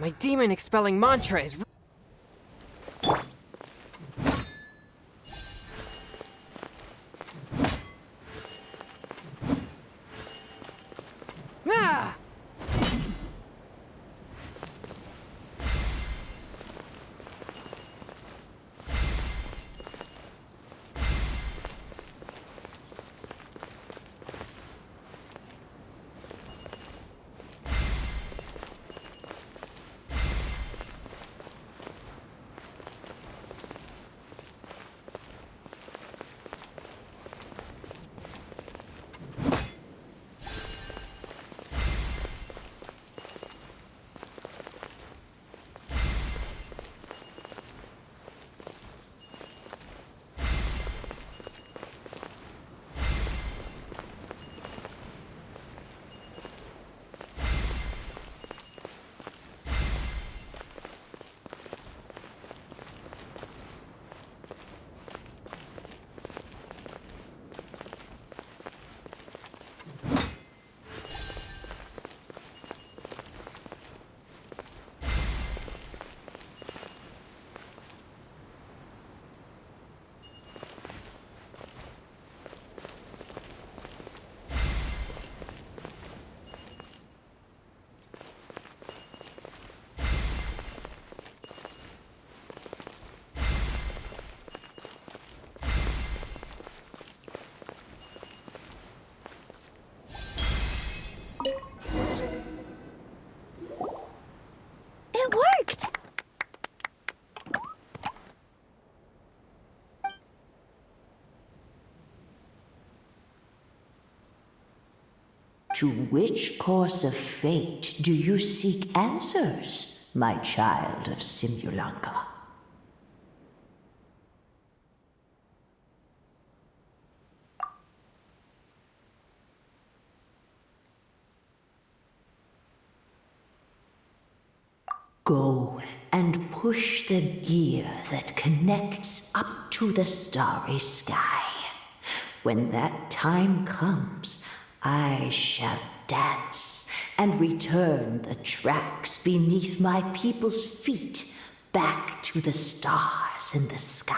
My demon expelling mantra is... Ah! It worked! To which course of fate do you seek answers, my child of Simulanka? Go and push the gear that connects up to the starry sky. When that time comes, I shall dance and return the tracks beneath my people's feet back to the stars in the sky.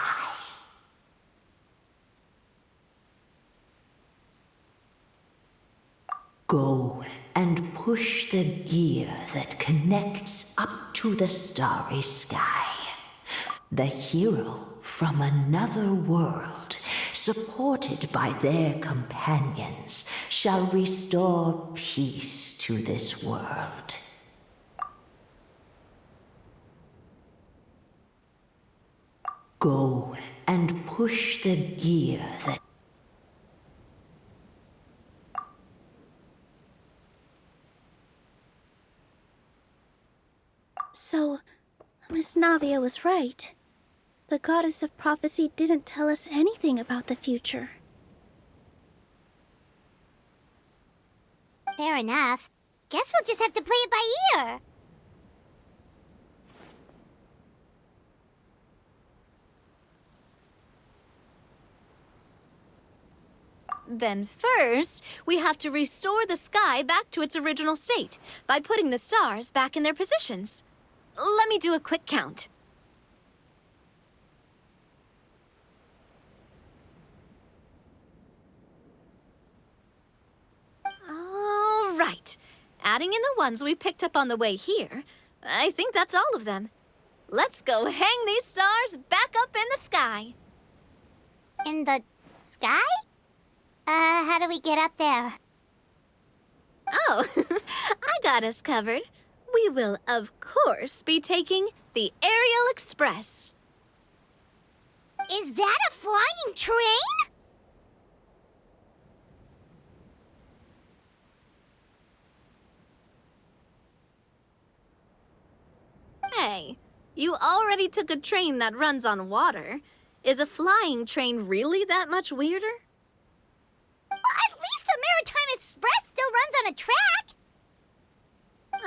Go and push the gear that connects up to the starry sky. The hero from another world, supported by their companions, shall restore peace to this world. Go and push the gear that... So, Miss Navia was right. The goddess of prophecy didn't tell us anything about the future. Fair enough. Guess we'll just have to play it by ear. Then first, we have to restore the sky back to its original state by putting the stars back in their positions. Let me do a quick count. All right. Adding in the ones we picked up on the way here, I think that's all of them. Let's go hang these stars back up in the sky. In the sky? How do we get up there? Oh, I got us covered. We will, of course, be taking the Aerial Express. Is that a flying train? Hey, you already took a train that runs on water. Is a flying train really that much weirder? Well, at least the Maritime Express still runs on a track.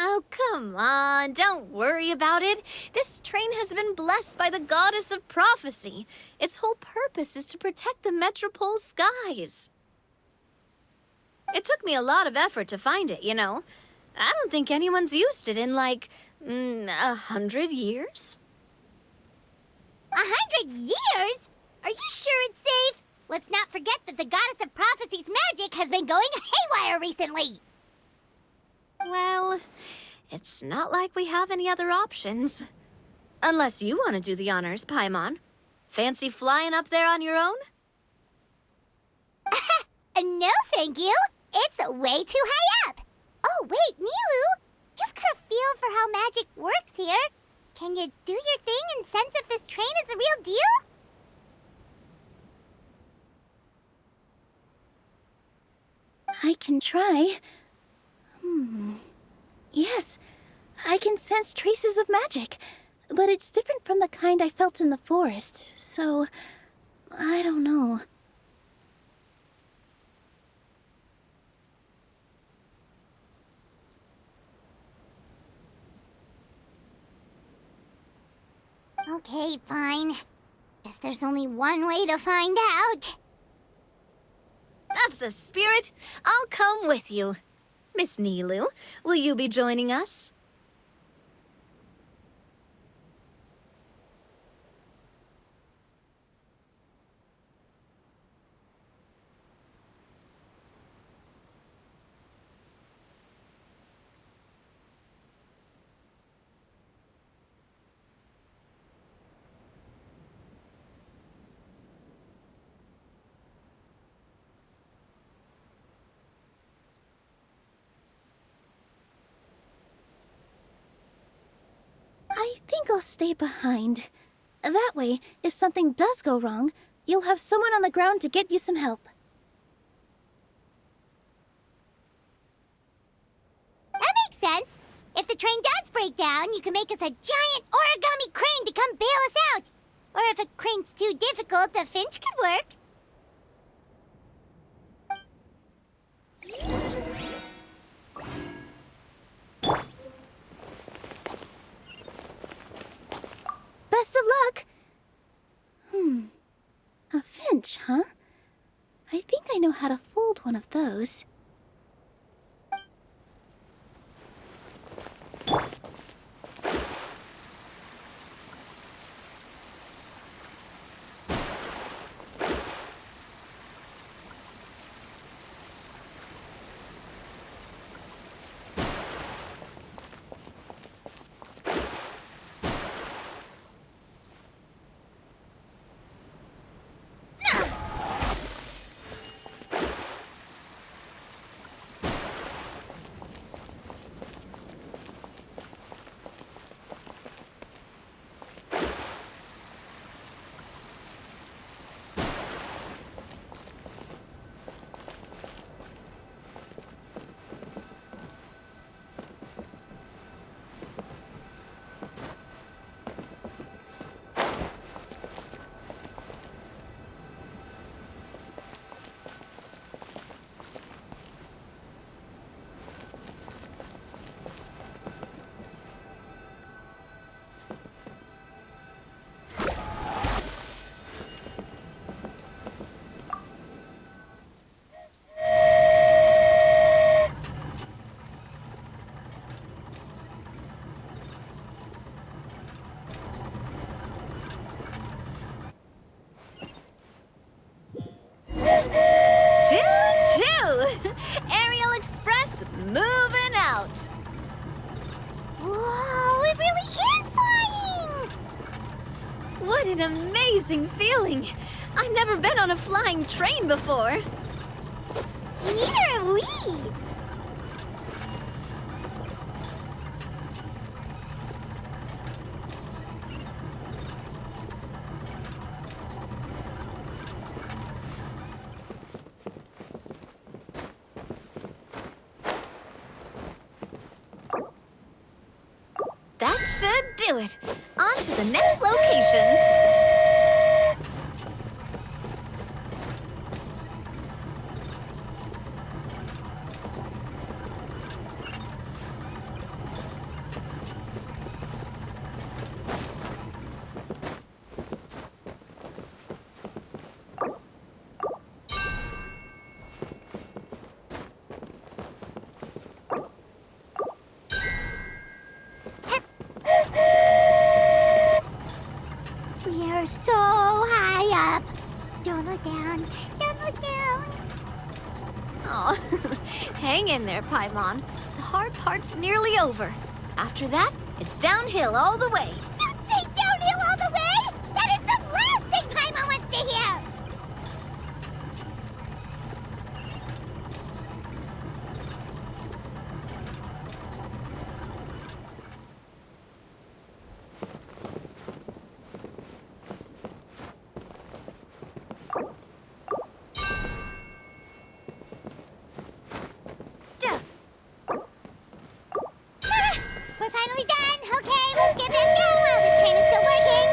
Oh, come on, don't worry about it. This train has been blessed by the goddess of prophecy. Its whole purpose is to protect the metropole skies. It took me a lot of effort to find it, you know. I don't think anyone's used it in, like, 100 years. 100 years? Are you sure it's safe? Let's not forget that the Goddess of Prophecy's magic has been going haywire recently. Well, it's not like we have any other options. Unless you want to do the honors, Paimon. Fancy flying up there on your own? No, thank you. It's way too high up. Oh, wait, Nilu. You've got a feel for how magic works here. Can you do your thing and sense if this train is the real deal? I can try. Yes, I can sense traces of magic, but it's different from the kind I felt in the forest, so I don't know. Okay, fine. Guess there's only one way to find out. That's the spirit. I'll come with you. Miss Nilu, will you be joining us? I think I'll stay behind. That way, if something does go wrong, you'll have someone on the ground to get you some help. That makes sense. If the train does break down, you can make us a giant origami crane to come bail us out. Or if a crane's too difficult, a finch could work. Best of luck! A finch, huh? I think I know how to fold one of those. Choo-choo! Aerial Express moving out. Whoa, it really is flying! What an amazing feeling! I've never been on a flying train before. Neither have we! That should do it. On to the next location. look down. Don't look down. Oh, hang in there, Paimon. The hard part's nearly over. After that, it's downhill all the way. Don't say downhill all the way! That is the last thing Paimon wants to hear! We're finally done! Okay, let's get back down while this train is still working!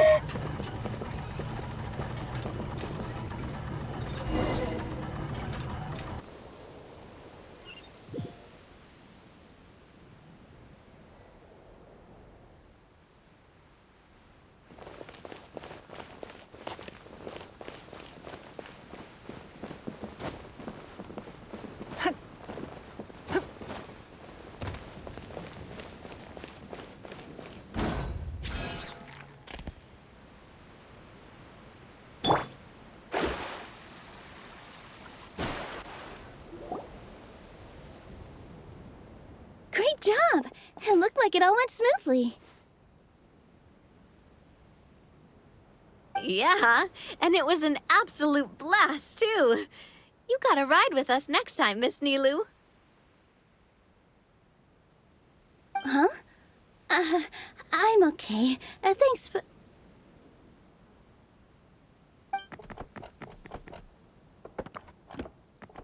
Great job! It looked like it all went smoothly. Yeah, and it was an absolute blast, too. You gotta ride with us next time, Miss Nilu. Huh? I'm okay. Thanks for...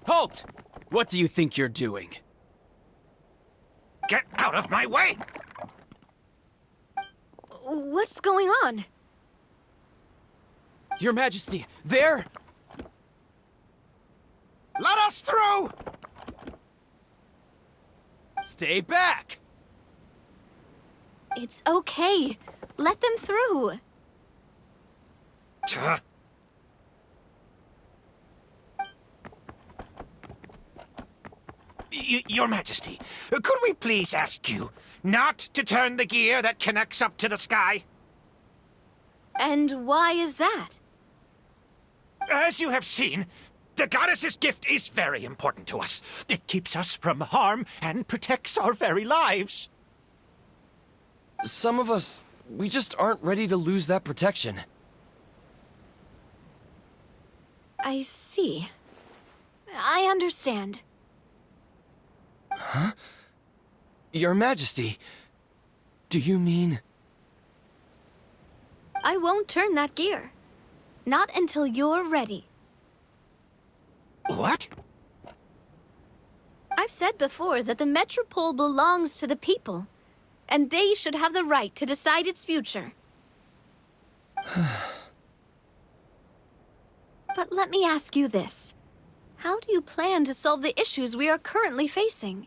Halt! What do you think you're doing? Get out of my way! What's going on? Your Majesty, there! Let us through! Stay back! It's okay. Let them through. Tuh. Your Majesty, could we please ask you not to turn the gear that connects up to the sky? And why is that? As you have seen, the goddess's gift is very important to us. It keeps us from harm and protects our very lives. Some of us, we just aren't ready to lose that protection. I see. I understand. Huh? Your Majesty, do you mean... I won't turn that gear. Not until you're ready. What? I've said before that the Metropole belongs to the people, and they should have the right to decide its future. But let me ask you this. How do you plan to solve the issues we are currently facing?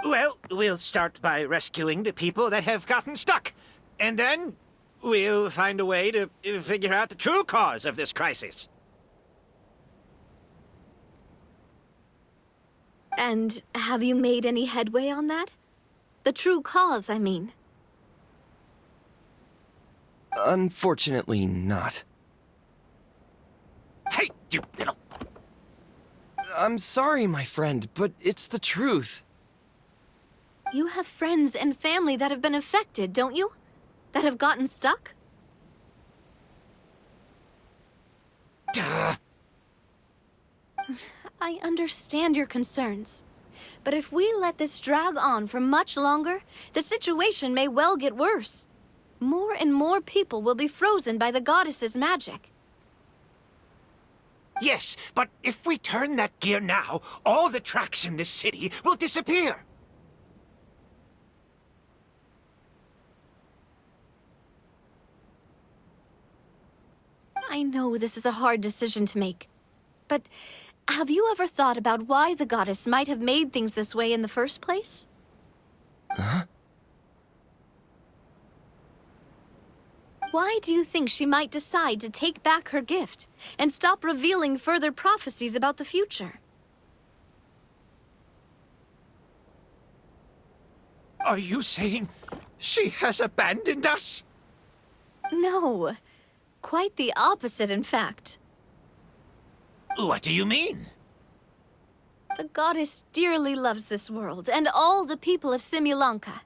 Well, we'll start by rescuing the people that have gotten stuck. And then we'll find a way to figure out the true cause of this crisis. And have you made any headway on that? The true cause, I mean. Unfortunately not. Hey, you little... I'm sorry, my friend, but it's the truth. You have friends and family that have been affected, don't you? That have gotten stuck? Duh. I understand your concerns. But if we let this drag on for much longer, the situation may well get worse. More and more people will be frozen by the goddess's magic. Yes, but if we turn that gear now, all the tracks in this city will disappear. I know this is a hard decision to make, but have you ever thought about why the goddess might have made things this way in the first place? Huh? Why do you think she might decide to take back her gift and stop revealing further prophecies about the future? Are you saying she has abandoned us? No. Quite the opposite, in fact. What do you mean? The goddess dearly loves this world and all the people of Simulanka.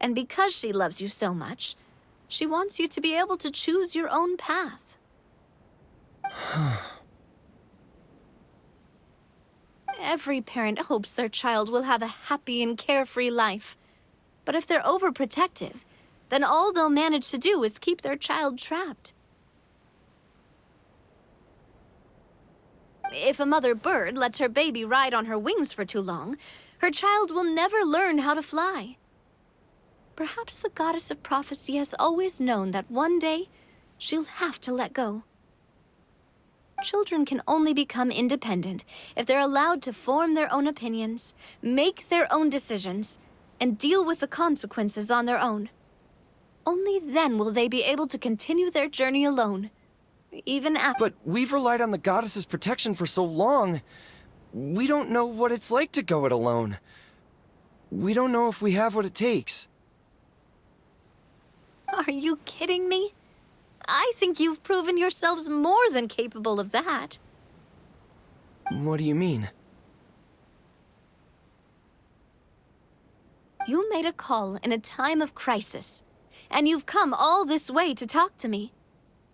And because she loves you so much, she wants you to be able to choose your own path. Every parent hopes their child will have a happy and carefree life. But if they're overprotective, then all they'll manage to do is keep their child trapped. If a mother bird lets her baby ride on her wings for too long, her child will never learn how to fly. Perhaps the goddess of prophecy has always known that one day she'll have to let go. Children can only become independent if they're allowed to form their own opinions, make their own decisions, and deal with the consequences on their own. Only then will they be able to continue their journey alone, even after— But we've relied on the goddess's protection for so long. We don't know what it's like to go it alone. We don't know if we have what it takes. Are you kidding me? I think you've proven yourselves more than capable of that. What do you mean? You made a call in a time of crisis, and you've come all this way to talk to me.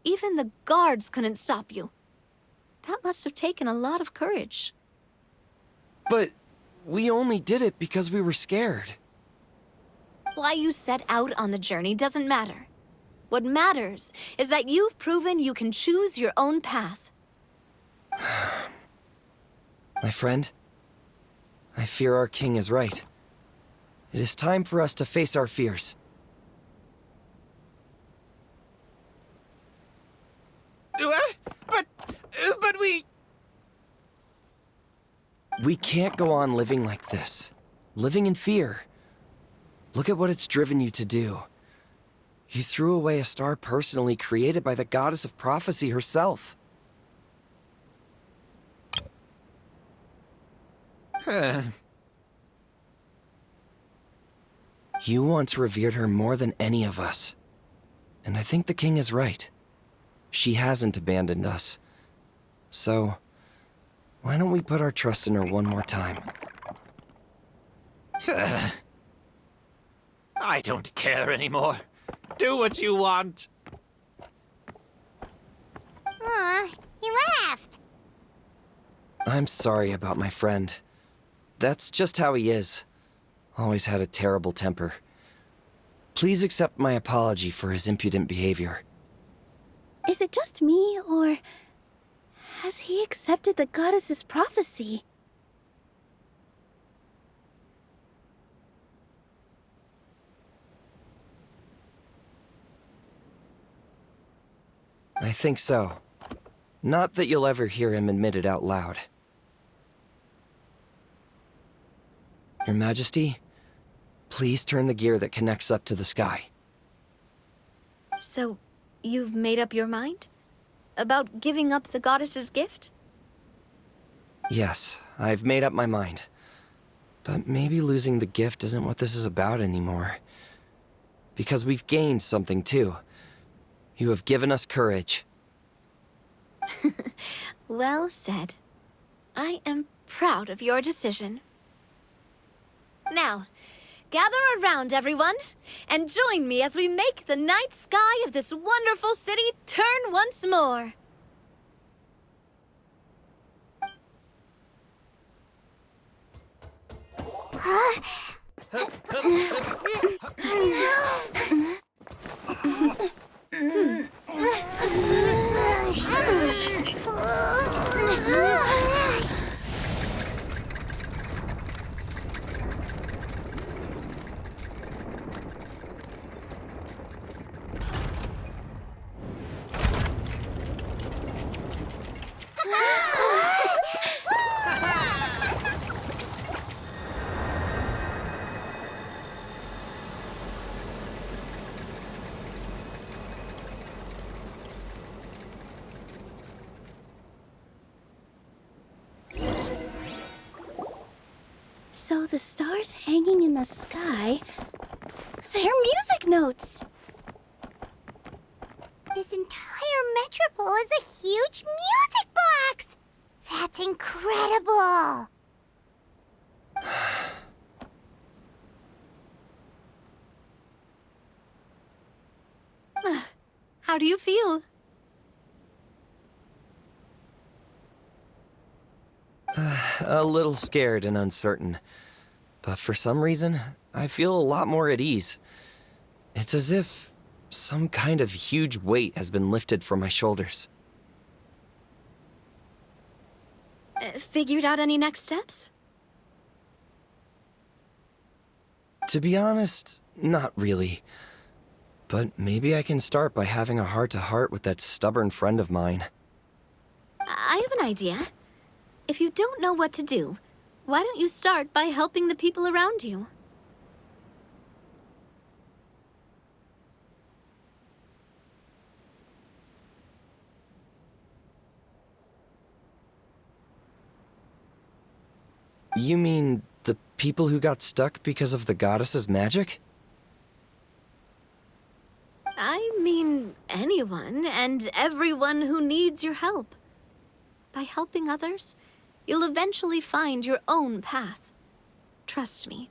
Even the guards couldn't stop you. That must have taken a lot of courage. But we only did it because we were scared. Why you set out on the journey doesn't matter. What matters is that you've proven you can choose your own path. My friend, I fear our king is right. It is time for us to face our fears. What? But we... We can't go on living like this. Living in fear. Look at what it's driven you to do. You threw away a star personally created by the goddess of prophecy herself. You once revered her more than any of us. And I think the king is right. She hasn't abandoned us. So, why don't we put our trust in her one more time? I don't care anymore. Do what you want. Aw, he laughed. I'm sorry about my friend. That's just how he is. Always had a terrible temper. Please accept my apology for his impudent behavior. Is it just me, or has he accepted the goddess's prophecy? I think so. Not that you'll ever hear him admit it out loud. Your Majesty, please turn the gear that connects up to the sky. So, you've made up your mind? About giving up the goddess's gift? Yes, I've made up my mind. But maybe losing the gift isn't what this is about anymore. Because we've gained something too. You have given us courage. Well said. I am proud of your decision. Now, gather around, everyone, and join me as we make the night sky of this wonderful city turn once more. So the stars hanging in the sky, they're music notes! This entire metropole is a huge music box! That's incredible! How do you feel? A little scared and uncertain. But for some reason, I feel a lot more at ease. It's as if some kind of huge weight has been lifted from my shoulders. Figured out any next steps? To be honest, not really. But maybe I can start by having a heart-to-heart with that stubborn friend of mine. I have an idea. If you don't know what to do, why don't you start by helping the people around you? You mean the people who got stuck because of the goddess's magic? I mean anyone and everyone who needs your help. By helping others, you'll eventually find your own path. Trust me,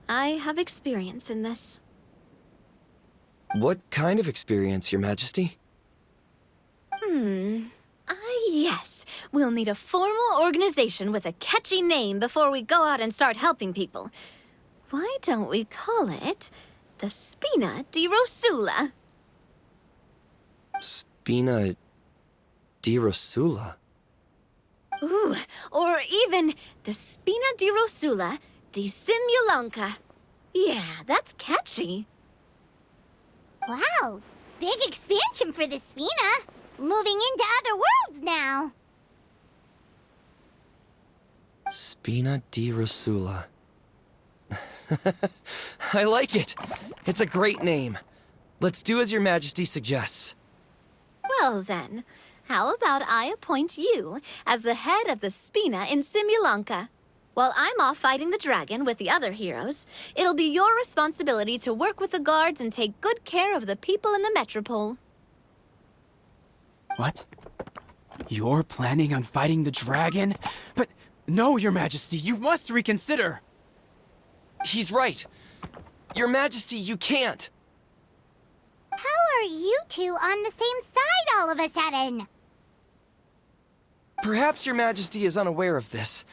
I have experience in this. What kind of experience, Your Majesty? Yes. We'll need a formal organization with a catchy name before we go out and start helping people. Why don't we call it the Spina di Rosula? Spina di Rosula? Ooh, or even the Spina di Rosula di Simulanka. Yeah, that's catchy. Wow, big expansion for the Spina. Moving into other worlds now. Spina di Rosula. I like it. It's a great name. Let's do as Your Majesty suggests. Well then, how about I appoint you as the head of the Spina in Simulanka? While I'm off fighting the dragon with the other heroes, it'll be your responsibility to work with the guards and take good care of the people in the metropole. What? You're planning on fighting the dragon? But no, Your Majesty, you must reconsider! He's right. Your Majesty, you can't. How are you two on the same side all of a sudden? Perhaps Your Majesty is unaware of this.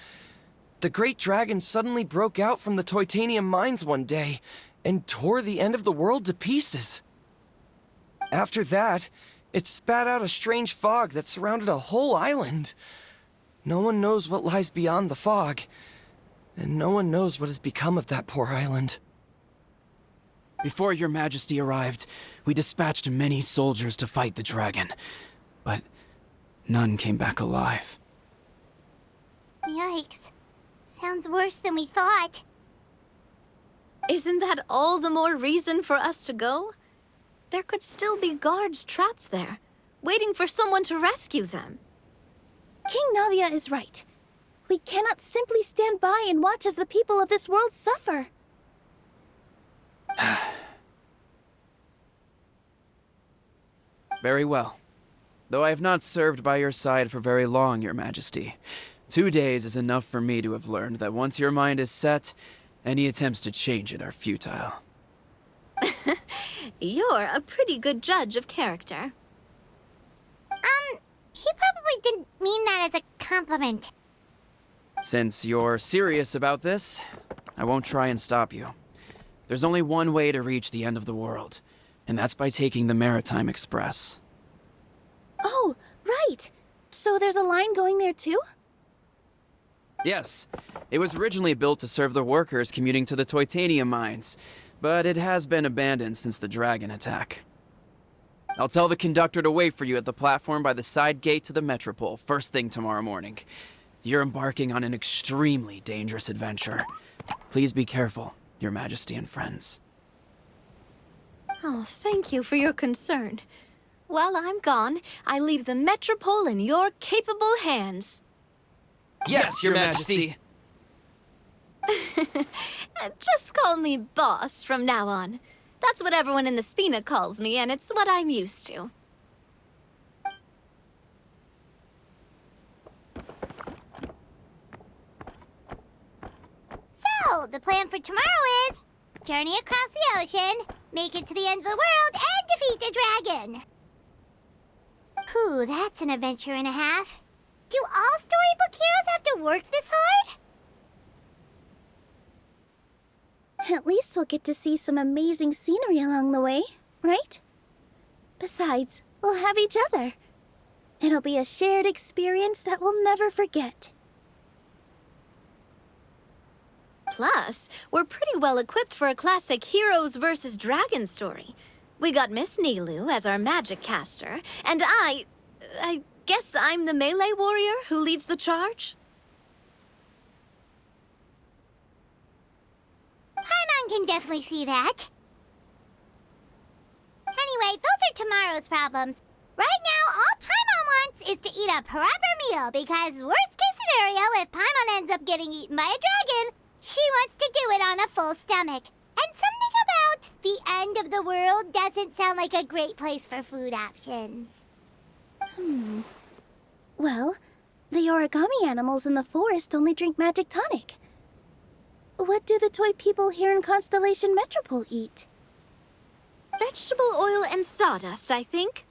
The great dragon suddenly broke out from the Titanium mines one day and tore the end of the world to pieces. After that, it spat out a strange fog that surrounded a whole island. No one knows what lies beyond the fog, and no one knows what has become of that poor island. Before Your Majesty arrived, we dispatched many soldiers to fight the dragon, but none came back alive. Yikes. Sounds worse than we thought. Isn't that all the more reason for us to go? There could still be guards trapped there, waiting for someone to rescue them. King Navia is right. We cannot simply stand by and watch as the people of this world suffer. Very well. Though I have not served by your side for very long, Your Majesty. 2 days is enough for me to have learned that once your mind is set, any attempts to change it are futile. You're a pretty good judge of character. He probably didn't mean that as a compliment. Since you're serious about this, I won't try and stop you. There's only one way to reach the end of the world, and that's by taking the Maritime Express. Oh, right. So there's a line going there too? Yes, it was originally built to serve the workers commuting to the Titanium mines, but it has been abandoned since the dragon attack. I'll tell the conductor to wait for you at the platform by the side gate to the Metropole first thing tomorrow morning. You're embarking on an extremely dangerous adventure. Please be careful, Your Majesty and friends. Oh, thank you for your concern. While I'm gone, I leave the Metropole in your capable hands. Yes, Your Majesty. Just call me boss from now on. That's what everyone in the Spina calls me, and it's what I'm used to. So, the plan for tomorrow is journey across the ocean, make it to the end of the world, and defeat a dragon. Whew, that's an adventure and a half. Do all storybook heroes have to work this hard? At least we'll get to see some amazing scenery along the way, right? Besides, we'll have each other. It'll be a shared experience that we'll never forget. Plus, we're pretty well equipped for a classic heroes versus dragon story. We got Miss Nilu as our magic caster, and I guess I'm the melee warrior who leads the charge? Paimon can definitely see that. Anyway, those are tomorrow's problems. Right now, all Paimon wants is to eat a proper meal, because worst case scenario, if Paimon ends up getting eaten by a dragon, she wants to do it on a full stomach. And something about the end of the world doesn't sound like a great place for food options. Well, the origami animals in the forest only drink magic tonic. What do the toy people here in Constellation Metropole eat? Vegetable oil and sawdust, I think.